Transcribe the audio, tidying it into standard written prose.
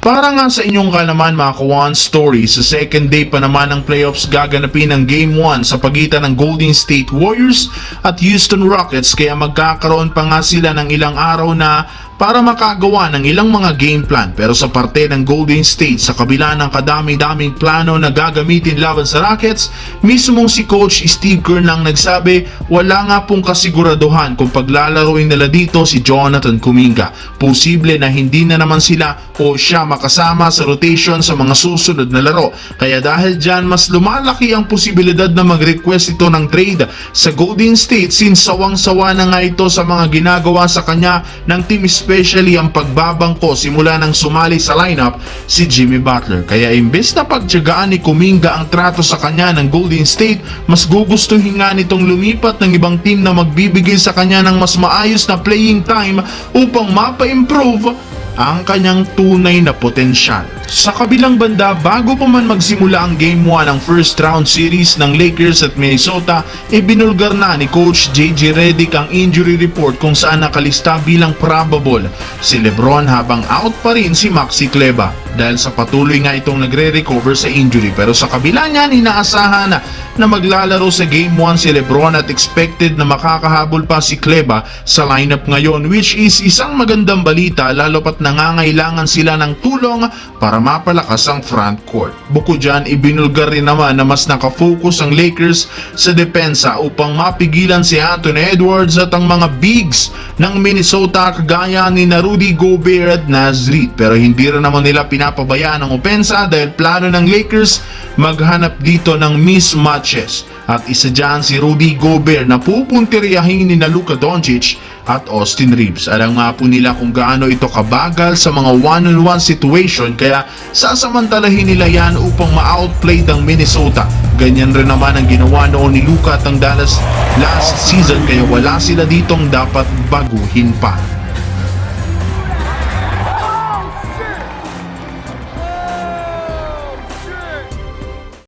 Para nga sa inyong kalaman mga Kawan Story, sa second day pa naman ng playoffs gaganapin ang Game 1 sa pagitan ng Golden State Warriors at Houston Rockets, kaya magkakaroon pa nga sila ng ilang araw na para makagawa ng ilang mga game plan. Pero sa parte ng Golden State, sa kabila ng kadami-daming plano na gagamitin laban sa Rockets, mismong si Coach Steve Kerr nang nagsabi wala nga pong kasiguraduhan kung paglalaroin nila dito si Jonathan Kuminga. Posible na hindi na naman sila o siya makasama sa rotation sa mga susunod na laro. Kaya dahil dyan, mas lumalaki ang posibilidad na mag-request ito ng trade sa Golden State, since sawang-sawa na nga ito sa mga ginagawa sa kanya ng team, especially ang pagbabangko simula nang sumali sa lineup si Jimmy Butler. Kaya imbes na pagtiyagaan ni Kuminga ang trato sa kanya ng Golden State, mas gugustuhin nga nitong lumipat ng ibang team na magbibigay sa kanya ng mas maayos na playing time upang mapa-improve ang kanyang tunay na potensyal. Sa kabilang banda, bago pa man magsimula ang Game 1 ng first round series ng Lakers at Minnesota, ibinulgar na ni Coach JJ Redick ang injury report kung saan nakalista bilang probable si LeBron, habang out pa rin si Maxi Kleber dahil sa patuloy nga itong nagre-recover sa injury. Pero sa kabila niyan, inaasahan na maglalaro sa Game 1 si LeBron at expected na makakahabol pa si Kleber sa lineup ngayon, which is isang magandang balita lalo pat nangangailangan sila ng tulong para mapalakas ang front court. Bukod dyan, ibinulgar rin naman na mas nakafocus ang Lakers sa depensa upang mapigilan si Anthony Edwards at ang mga bigs ng Minnesota kagaya ni Rudy Gobert at Naz Reid. Pero hindi rin naman nila pinapabayaan ang opensa dahil plano ng Lakers maghanap dito ng mismatches. At isa dyan si Rudy Gobert na pupuntiryahin ni Luka Doncic at Austin Reeves. Alam nga po nila kung gaano ito kabagal sa mga one-on-one situation, kaya sasamantalahin nila yan upang ma-outplay ang Minnesota. Ganyan rin naman ang ginawa noon ni Luka at ang Dallas last season, kaya wala sila ditong dapat baguhin pa.